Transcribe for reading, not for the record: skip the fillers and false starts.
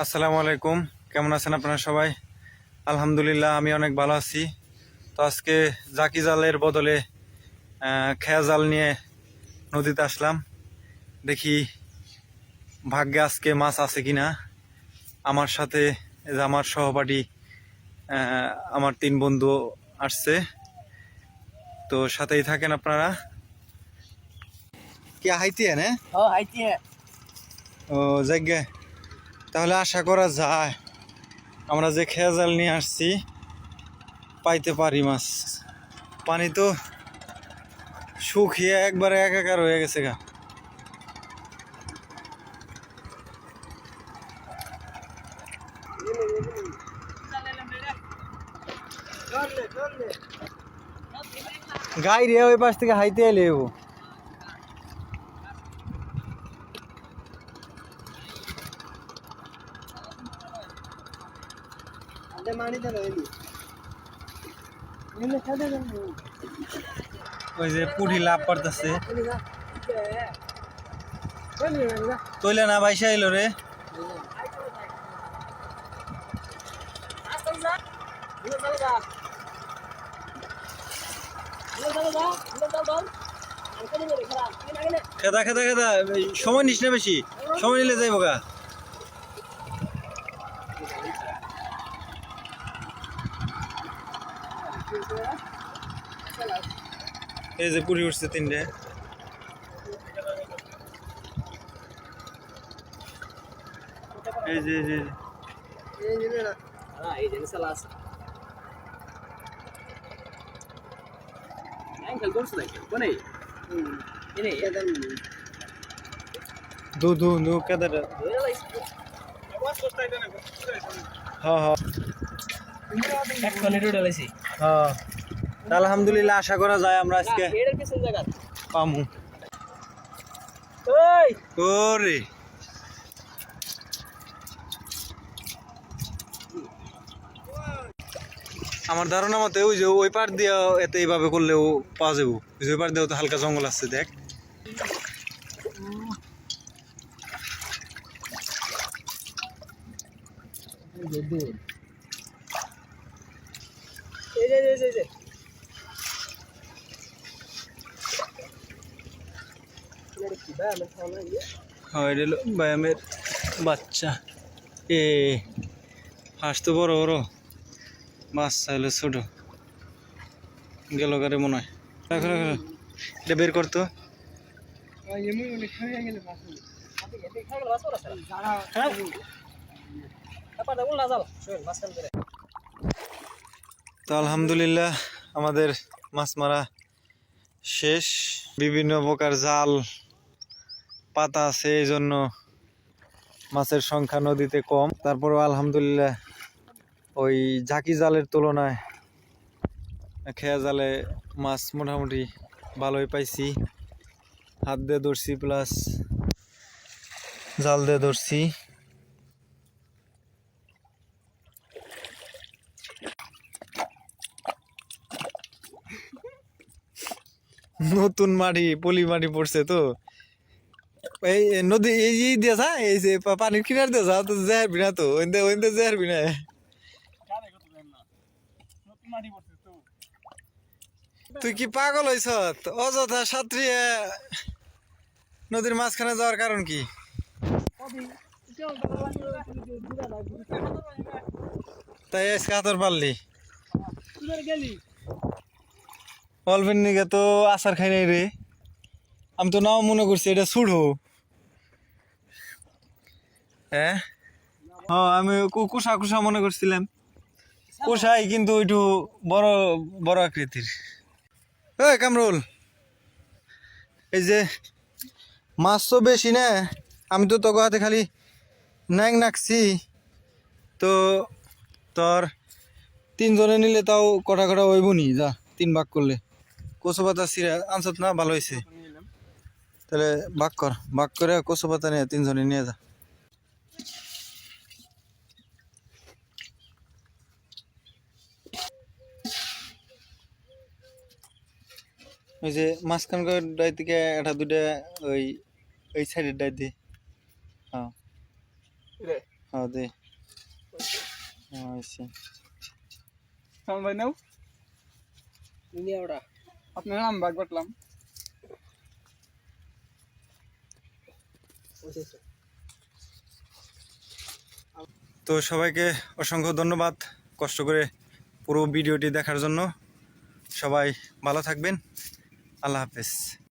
আসসালামু আলাইকুম, কেমন আছেন আপনারা সবাই? আলহামদুলিল্লাহ, আমি অনেক ভালো আছি। তো আজকে জাকি জালের বদলে খেয়া জাল নিয়ে নদীতে আসলাম। দেখি ভাগ্যে আজকে মাছ আছে কিনা। আমার সাথে এই যে আমার সহপাঠী, আমার 3 বন্ধু আসছে। তো সাথেই থাকেন আপনারা। কি হাইতি না? ও জায়গা, তাহলে আশা করা যায় আমরা যে খেয়া জাল নিয়ে আসছি পাইতে পারি মাছ। পানি তো শুকিয়ে একবারে একাকার হয়ে গেছে গা। গাই রে ওই পাশ থেকে হাইতে এলে ও ওই যে পুরি লাভ পারতেছে তৈলে না বাইসা এলো রে। খেদা খেদা খেদা, সময় নিস না বেশি, সময় নিলে যাইব গা। এই যে পুরি উঠছে 3টে। এই যে দু দু দু কেদার। হ্যাঁ হ্যাঁ হ্যাঁ, আলহামদুলিল্লাহ আশা করা যায় আমরা আজকে পামু। ওরে আমার ধারণা মতে ওই যে ওই পার দিয়ে এতে এইভাবে করলেও পাওয়া যাবো। ওই পার দিয়েও তো হালকা জঙ্গল আছে, দেখ। হয় ব্যায়ামের বাচ্চা। এ হাঁস তো বড় বড়, বাচ্চা হলো ছোট। গেল গাড়ি মনে হয়। এটা বের করতো। তো আলহামদুলিল্লাহ আমাদের মাছ মারা শেষ। বিভিন্ন প্রকার জাল পাতা আছে, এই জন্য মাছের সংখ্যা নদীতে কম। তারপরেও আলহামদুলিল্লাহ ওই ঝাঁকি জালের তুলনায় খেয়া জালে মাছ মোটামুটি ভালোই পাইছি। হাত দিয়ে ধরছি প্লাস জাল দিয়ে ধরছি। নতুন মাটি, পলি মাটি পড়ছে তো এই নদী এই দিয়ে যা, এই যে পানির কিনার দিয়ে যা তো জেহার বিনা, তো ওইন্দে জেহার বিনা। তুই কি পাগল হইছ? অযথা সাঁতরিয়ে নদীর মাঝখানে যাওয়ার কারণ কি? তাই আজকে হাতর পারলি অল্পের নিকে তো আচার খাই নাই রে। আমি তো নাও মনে করছি এটা ছুড়ো। হ্যাঁ আমি কুসা কুসা মনে করছিলাম। কুসাই কিন্তু ওইটু বড় বড় আকৃতির। এই কামরুল, এই যে মাছ তো বেশি না, আমি তো তোকে হাতে খালি ন্যাং নাকছি। তো তোর 3 জনে নিলে তাও কটা কটা হইব নি, যা 3 ভাগ করলে। কচু পাতা ছিঁড়ে আনছত না, ভালো হয়েছে। তাহলে ভাগ করে কচু পাতা নিয়ে 3 জনে নিয়ে যা। ওই যে মাঝখান ডাই থেকে একটা দুটা ওই সাইডের ডাই দিয়ে। হ্যাঁ হ্যাঁ দে আচ্ছা সামন ভাই নাও আপনার নাম ভাগ বাটলাম তো সবাইকে অসংখ্য ধন্যবাদ কষ্ট করে পুরো ভিডিওটি দেখার জন্য। সবাই ভালো থাকবেন। আল্লাহ হাফেজ।